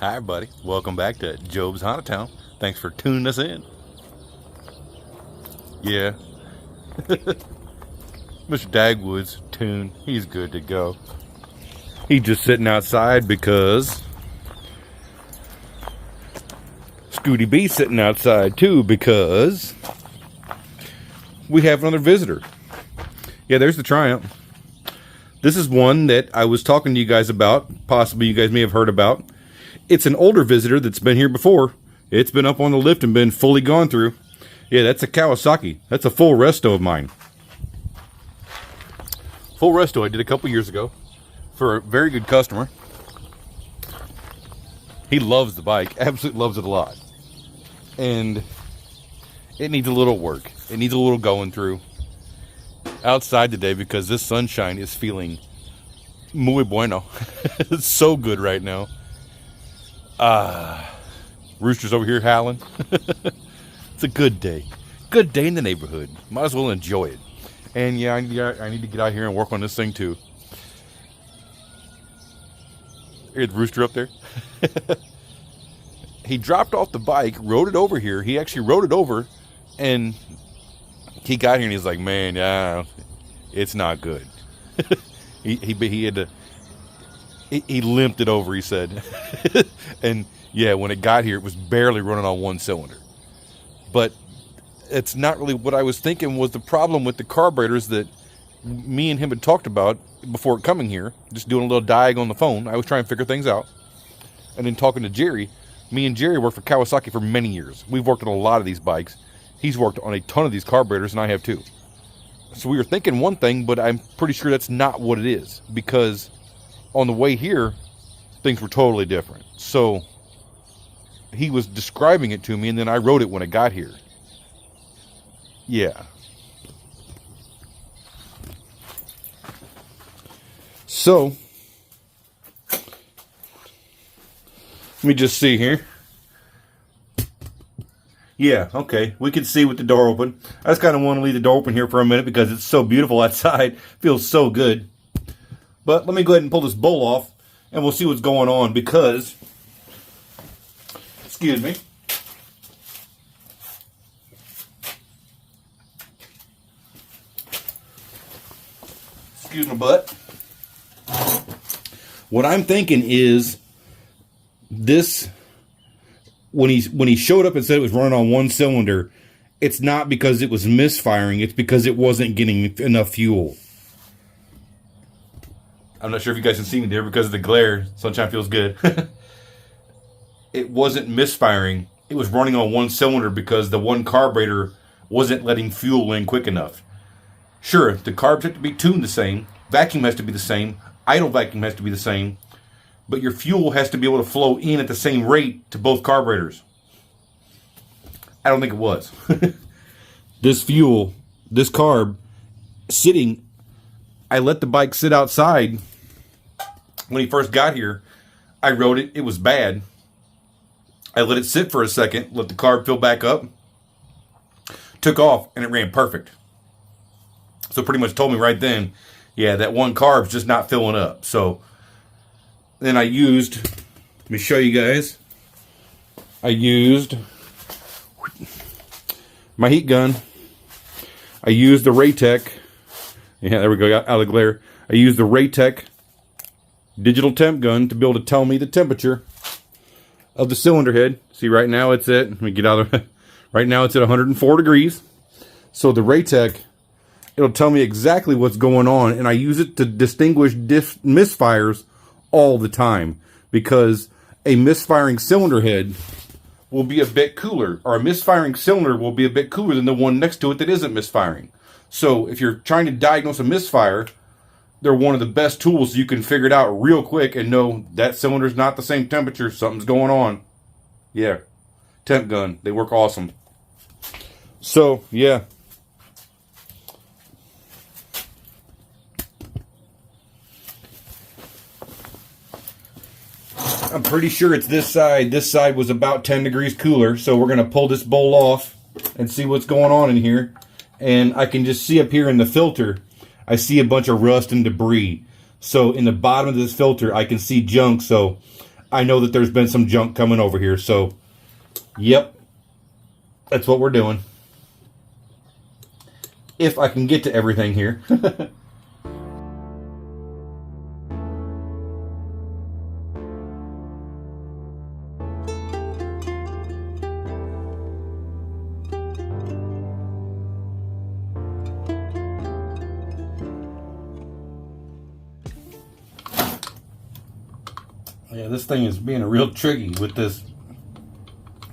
Hi everybody, welcome back to Jobe's Haunted Town. Thanks for tuning us in. Yeah. Mr. Dagwood's tuned. He's good to go. He's just sitting outside because Scooty B's sitting outside too because we have another visitor. Yeah, there's the Triumph. This is one that I was talking to you guys about. Possibly you guys may have heard about. It's an older visitor that's been here before. It's been up on the lift and been fully gone through. Yeah, that's a Kawasaki. That's a full resto of mine. Full resto I did a couple years ago for a very good customer. He loves the bike. Absolutely loves it a lot. And it needs a little work. It needs a little going through outside today because this sunshine is feeling muy bueno. It's so good right now. Rooster's over here howling. It's a good day. Good day in the neighborhood. Might as well enjoy it. And yeah, I need to get out here and work on this thing too. Here's the Rooster up there. He dropped off the bike, rode it over here. He actually rode it over, and he got here and he's like, man, yeah, it's not good. He had to. He limped it over, he said. And yeah, when it got here, it was barely running on one cylinder. But it's not really what I was thinking was the problem with the carburetors that me and him had talked about before coming here. Just doing a little diag on the phone. I was trying to figure things out. And then talking to Jerry. Me and Jerry worked for Kawasaki for many years. We've worked on a lot of these bikes. He's worked on a ton of these carburetors, and I have too. So we were thinking one thing, but I'm pretty sure that's not what it is. Because on the way here, things were totally different. So he was describing it to me, and then I wrote it when it got here. Yeah. So let me just see here. Yeah, okay. We can see with the door open. I just kind of want to leave the door open here for a minute because it's so beautiful outside. Feels so good. But let me go ahead and pull this bowl off, and we'll see what's going on because, excuse me. Excuse my butt. What I'm thinking is this, when he showed up and said it was running on one cylinder, it's not because it was misfiring, it's because it wasn't getting enough fuel. I'm not sure if you guys can see me there because of the glare. Sunshine feels good. It wasn't misfiring. It was running on one cylinder because the one carburetor wasn't letting fuel in quick enough. Sure, the carbs have to be tuned the same. Vacuum has to be the same. Idle vacuum has to be the same. But your fuel has to be able to flow in at the same rate to both carburetors. I don't think it was. This fuel, this carb, sitting, I let the bike sit outside. When he first got here, I rode it. It was bad. I let it sit for a second, let the carb fill back up, took off, and it ran perfect. So pretty much told me right then, yeah, that one carb's just not filling up. So then I used, let me show you guys. I used my heat gun. I used the Raytech. Yeah, there we go, out of the glare. I used the Raytech digital temp gun to be able to tell me the temperature of the cylinder head. See, right now it's at, let me get out of it. Right now it's at 104 degrees. So the Raytech, it'll tell me exactly what's going on, and I use it to distinguish misfires all the time because a misfiring cylinder head will be a bit cooler, or a misfiring cylinder will be a bit cooler than the one next to it that isn't misfiring. So if you're trying to diagnose a misfire, they're one of the best tools. You can figure it out real quick and know that cylinder's not the same temperature. Something's going on. Yeah. Temp gun. They work awesome. So, yeah. I'm pretty sure it's this side. This side was about 10 degrees cooler. So we're going to pull this bowl off and see what's going on in here. And I can just see up here in the filter, I see a bunch of rust and debris. So in the bottom of this filter, I can see junk. So I know that there's been some junk coming over here. So, yep, that's what we're doing. If I can get to everything here. Yeah, this thing is being a real tricky with this.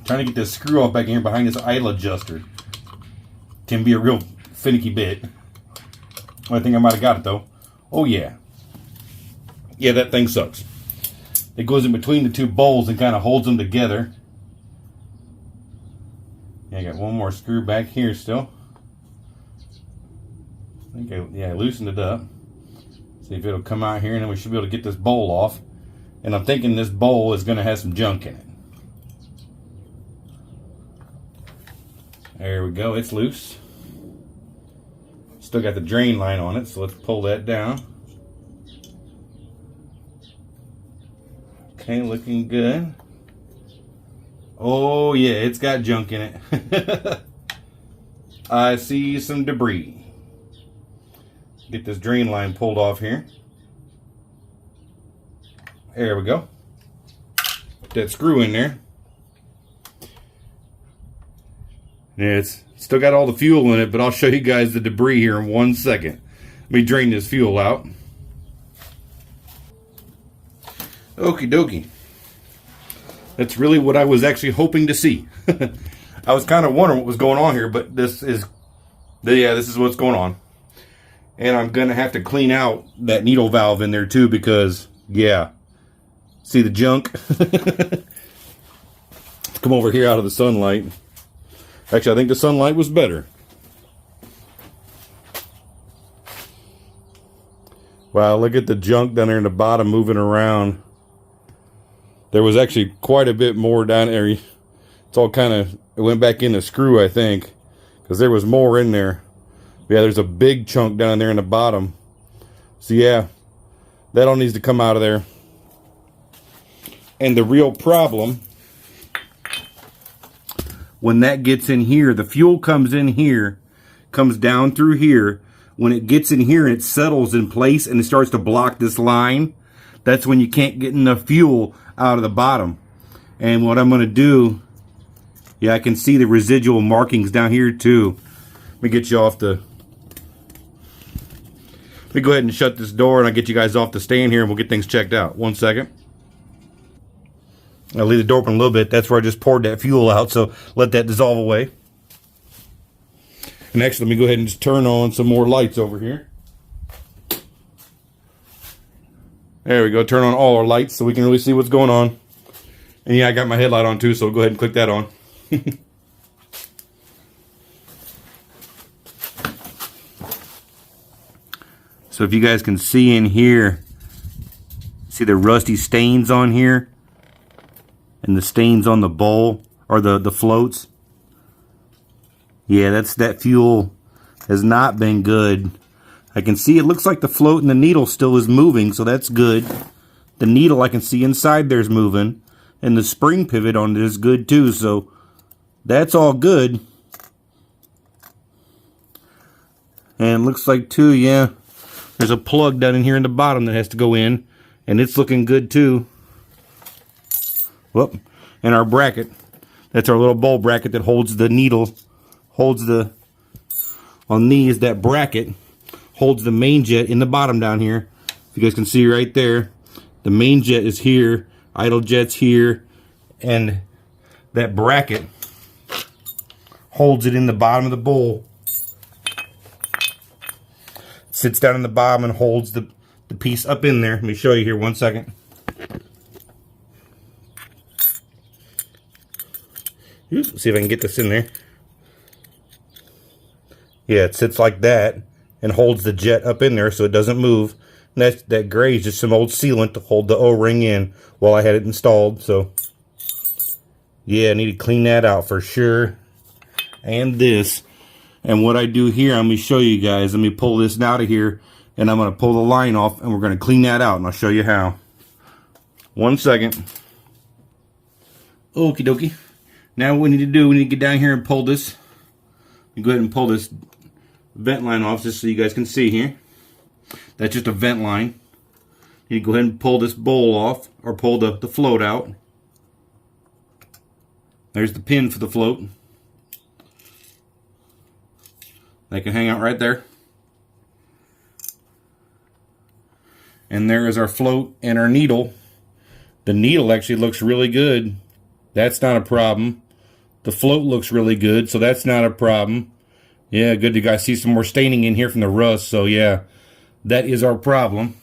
Trying to get this screw off back in here behind this idle adjuster. Can be a real finicky bit. I think I might have got it though. Oh yeah. Yeah, that thing sucks. It goes in between the two bowls and kind of holds them together. Yeah, I got one more screw back here still. I think I loosened it up. See if it'll come out here, and then we should be able to get this bowl off. And I'm thinking this bowl is going to have some junk in it. There we go, it's loose. Still got the drain line on it, so let's pull that down. Okay, looking good. Oh yeah, it's got junk in it. I see some debris. Get this drain line pulled off here. There we go. Put that screw in there. Yeah, it's still got all the fuel in it, but I'll show you guys the debris here in 1 second. Let me drain this fuel out. Okie dokie. That's really what I was actually hoping to see. I was kind of wondering what was going on here, but this is what's going on. And I'm going to have to clean out that needle valve in there too, because, yeah. See the junk? Let's come over here out of the sunlight. Actually, I think the sunlight was better. Wow, look at the junk down there in the bottom moving around. There was actually quite a bit more down there. It's all kind of, it went back in the screw, I think, because there was more in there. Yeah, there's a big chunk down there in the bottom. So yeah, that all needs to come out of there. And the real problem, when that gets in here, the fuel comes in here, comes down through here. When it gets in here and it settles in place and it starts to block this line, that's when you can't get enough fuel out of the bottom. And what I'm going to do, yeah, I can see the residual markings down here too. Let me get you off the... Let me go ahead and shut this door and I'll get you guys off the stand here and we'll get things checked out. 1 second. I'll leave the door open a little bit. That's where I just poured that fuel out, so let that dissolve away. And next, let me go ahead and just turn on some more lights over here. There we go. Turn on all our lights so we can really see what's going on. And yeah, I got my headlight on too, so go ahead and click that on. So if you guys can see in here, see the rusty stains on here? And the stains on the bowl, or the floats. Yeah, that fuel has not been good. I can see it looks like the float and the needle still is moving, so that's good. The needle I can see inside there's moving. And the spring pivot on it is good too, so that's all good. And it looks like too, yeah, there's a plug down in here in the bottom that has to go in. And it's looking good too. Whoop. And our bracket, that's our little bowl bracket that holds the needle, holds the, on these, that bracket holds the main jet in the bottom down here. If you guys can see right there, the main jet is here, idle jet's here, and that bracket holds it in the bottom of the bowl. It sits down in the bottom and holds the piece up in there. Let me show you here 1 second. See if I can get this in there. Yeah, it sits like that and holds the jet up in there so it doesn't move. And that gray is just some old sealant to hold the O-ring in while I had it installed. So, yeah, I need to clean that out for sure. And this. And what I do here, let me show you guys. Let me pull this out of here. And I'm going to pull the line off and we're going to clean that out. And I'll show you how. 1 second. Okie dokie. Now what we need to do, we need to get down here and pull this. Go ahead and pull this vent line off just so you guys can see here. That's just a vent line. You go ahead and pull this bowl off, or pull the float out. There's the pin for the float. They can hang out right there. And there is our float and our needle. The needle actually looks really good. That's not a problem. The float looks really good, so that's not a problem. Yeah, good to guys see some more staining in here from the rust, so yeah, that is our problem.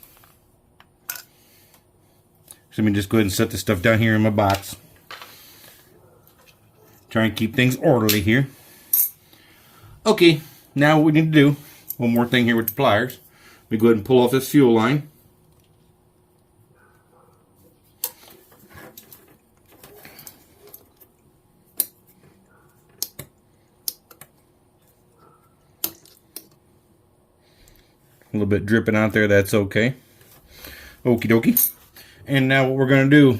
So let me just go ahead and set this stuff down here in my box. Try and keep things orderly here. Okay, now what we need to do, one more thing here with the pliers. Let me go ahead and pull off this fuel line. A little bit dripping out there, that's okay. Okie dokie. And now what we're going to do,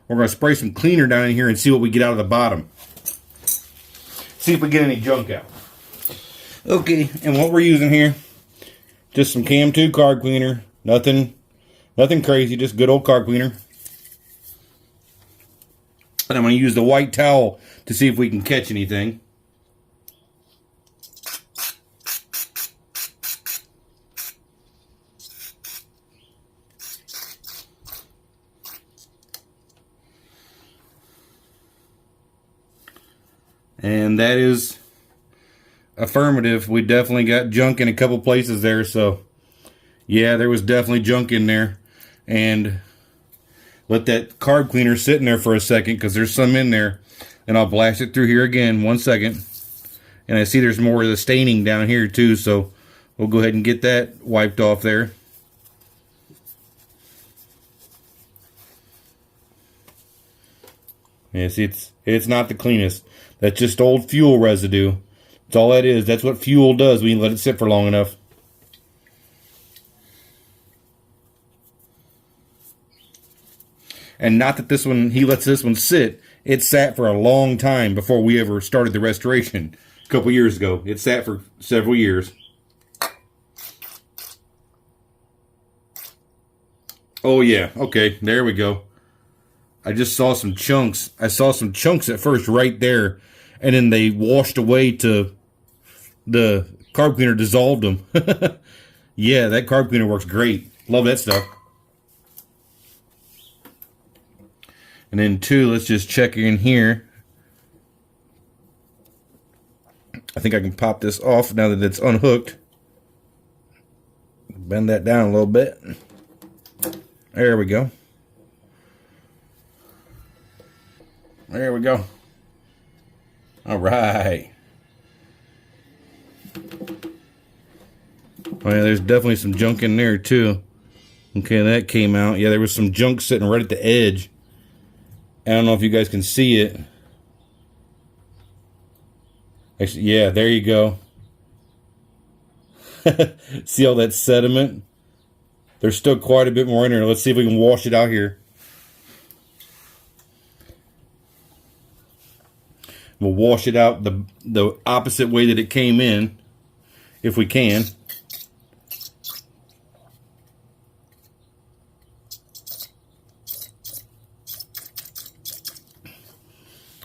we're going to spray some cleaner down in here and see what we get out of the bottom. See if we get any junk out. Okay, and what we're using here, just some Cam 2 carb cleaner. Nothing crazy, just good old carb cleaner. And I'm going to use the white towel to see if we can catch anything. And that is affirmative. We definitely got junk in a couple places there. So, yeah, there was definitely junk in there. And let that carb cleaner sit in there for a second, because there's some in there. And I'll blast it through here again. 1 second. And I see there's more of the staining down here too. So, we'll go ahead and get that wiped off there. Yeah, see, it's not the cleanest. That's just old fuel residue. That's all that is. That's what fuel does when you let it sit for long enough. And not that this one, he lets this one sit. It sat for a long time before we ever started the restoration. A couple years ago. It sat for several years. Oh yeah, okay, there we go. I just saw some chunks. I saw some chunks at first right there, and then they washed away to the carb cleaner dissolved them. Yeah, that carb cleaner works great. Love that stuff. And then two, let's just check in here. I think I can pop this off now that it's unhooked. Bend that down a little bit. There we go. There we go. All right. Oh yeah, there's definitely some junk in there too. Okay, that came out. Yeah, there was some junk sitting right at the edge. I don't know if you guys can see it. Actually, yeah, there you go. See all that sediment? There's still quite a bit more in there. Let's see if we can wash it out here. We'll wash it out the opposite way that it came in, if we can.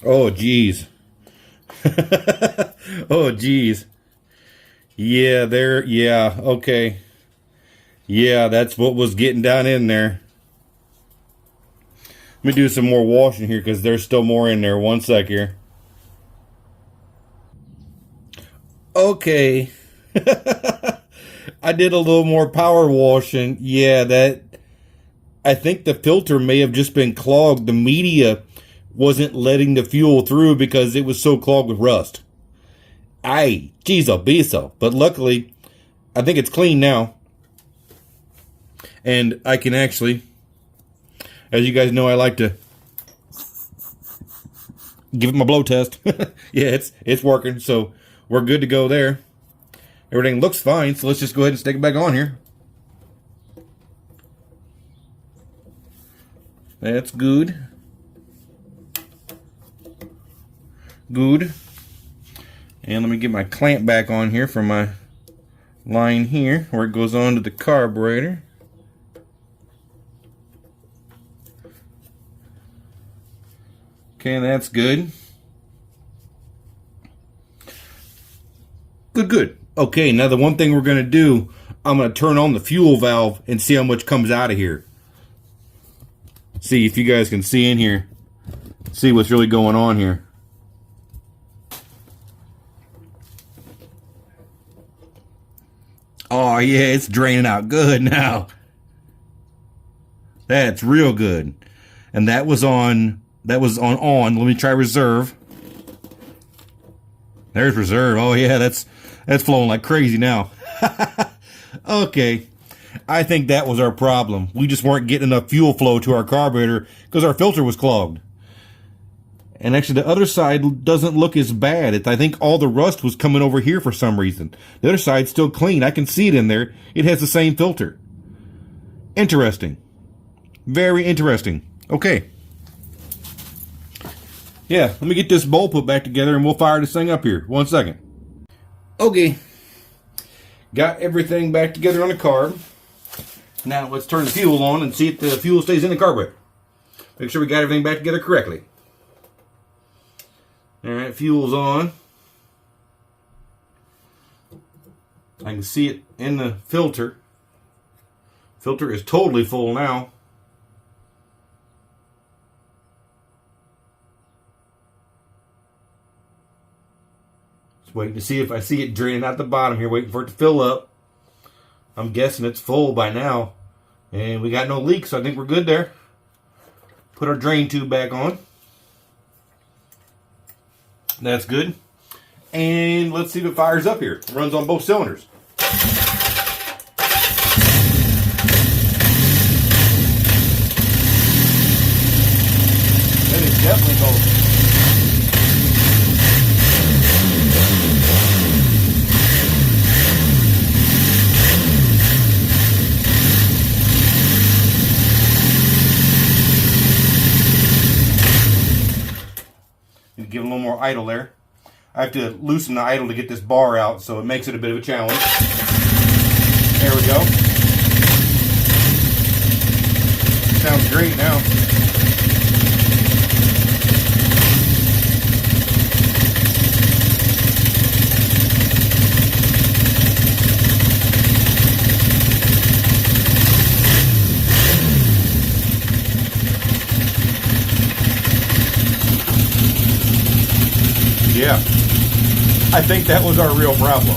Oh, geez. Oh, geez. Yeah, there, yeah, okay. Yeah, that's what was getting down in there. Let me do some more washing here, because there's still more in there. 1 sec here. Okay. I did a little more power washing. Yeah, that, I think the filter may have just been clogged. The media wasn't letting the fuel through because it was so clogged with rust. Ay, geez, beso. But luckily, I think it's clean now. And I can actually, as you guys know, I like to give it my blow test. Yeah, it's working. So we're good to go there. Everything looks fine. So let's just go ahead and stick it back on here. That's good. Good. And let me get my clamp back on here for my line here where it goes on to the carburetor. Okay, that's good. Good. Okay, now the one thing we're going to do, I'm going to turn on the fuel valve and see how much comes out of here. See if you guys can see in here. See what's really going on here. Oh yeah, it's draining out good now. That's real good. And that was on. Let me try reserve. There's reserve. Oh yeah, that's flowing like crazy now. Okay. I think that was our problem. We just weren't getting enough fuel flow to our carburetor because our filter was clogged. And actually the other side doesn't look as bad. I think all the rust was coming over here for some reason. The other side's still clean. I can see it in there. It has the same filter. Interesting. Very interesting. Okay. Yeah, let me get this bowl put back together and we'll fire this thing up here. 1 second. Okay. Got everything back together on the carb. Now let's turn the fuel on and see if the fuel stays in the carburetor. Make sure we got everything back together correctly. Alright, fuel's on. I can see it in the filter. Filter is totally full now. Waiting to see if I see it draining out the bottom here, waiting for it to fill up. I'm guessing it's full by now. And we got no leaks, so I think we're good there. Put our drain tube back on. That's good. And let's see if it fires up here. It runs on both cylinders. That is definitely both. Give it a little more idle there. I have to loosen the idle to get this bar out, so it makes it a bit of a challenge. There we go. Sounds great now. Yeah, I think that was our real problem.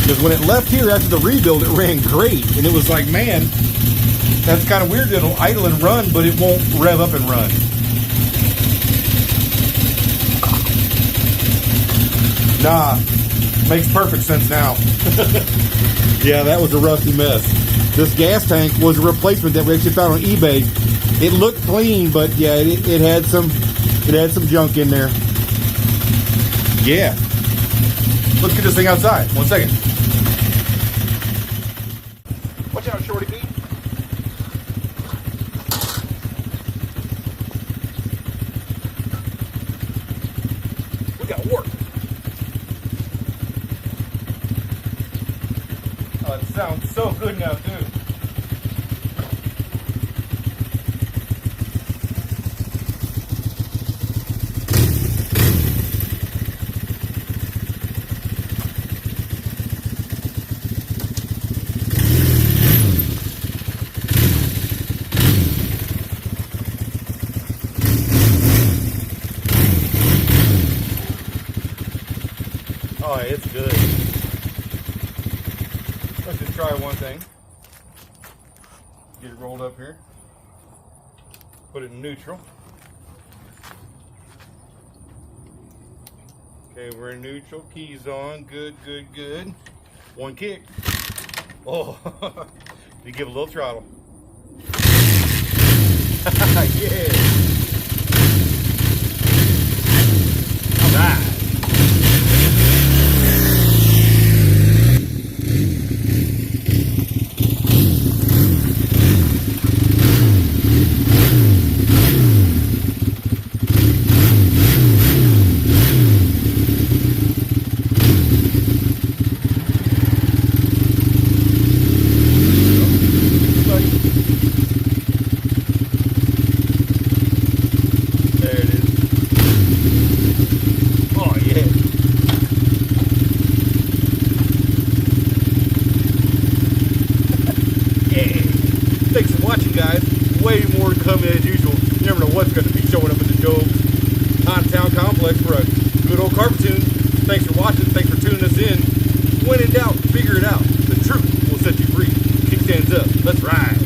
Because when it left here after the rebuild, it ran great. And it was like, man, that's kind of weird that it'll idle and run, but it won't rev up and run. Nah, makes perfect sense now. Yeah, that was a rusty mess. This gas tank was a replacement that we actually found on eBay. It looked clean, but yeah, it had some junk in there. Yeah. Let's get this thing outside. 1 second. Watch out, Shorty Pete. We got work. Oh, it sounds so good now, too. Oh, it's good. Let's just try one thing. Get it rolled up here. Put it in neutral. Okay, we're in neutral. Keys on. Good, good, good. One kick. Oh, you give a little throttle. Yeah. All right. way more coming as usual. You never know what's going to be showing up in the Jobe Town Complex for a good old carb tune. Thanks for watching. Thanks for tuning us in. When in doubt, figure it out. The truth will set you free. Kickstands up. Let's ride.